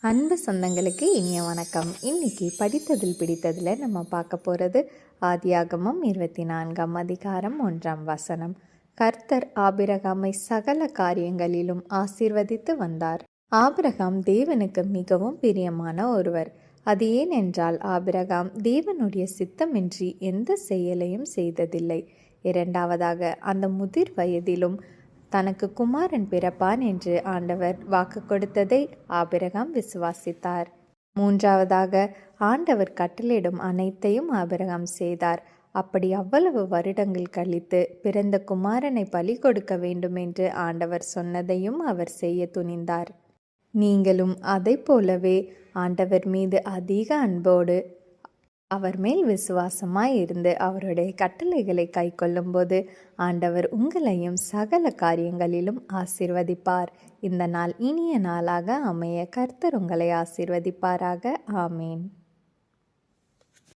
அன்பு சொந்தங்களுக்கு இனிய வணக்கம். இன்னைக்கு படித்ததில் பிடித்ததில் நம்ம பார்க்க போகிறது ஆதியாகமம் 24ஆம் அதிகாரம் 1ஆம் வசனம். கர்த்தர் ஆபிரகாமை சகல காரியங்களிலும் ஆசீர்வதித்து வந்தார். ஆபிரகாம் தேவனுக்கு மிகவும் பிரியமான ஒருவர். அது ஏனென்றால் ஆபிரகாம் தேவனுடைய சித்தமின்றி எந்த செயலையும் செய்ததில்லை. இரண்டாவதாக, அந்த முதிர் வயதிலும் தனக்கு குமாரன் பிறப்பான் என்று ஆண்டவர் வாக்கு கொடுத்ததை ஆபிரகாம் விசுவாசித்தார். மூன்றாவதாக, ஆண்டவர் கட்டளையிடும் அனைத்தையும் ஆபிரகாம் செய்தார். அப்படி அவ்வளவு வருடங்கள் கழித்து பிறந்த குமாரனை பலி கொடுக்க வேண்டும் என்று ஆண்டவர் சொன்னதையும் அவர் செய்ய துணிந்தார். நீங்களும் அதை போலவே ஆண்டவர் மீது அதிக அன்போடு அவர் மேல் விசுவாசமாய் இருந்து அவருடைய கட்டளைகளை கை கொள்ளும்போது ஆண்டவர் உங்களையும் சகல காரியங்களிலும் ஆசீர்வதிப்பார். இந்த நாள் இனிய நாளாக அமைய கர்த்தர் உங்களை ஆசீர்வதிப்பாராக. ஆமேன்.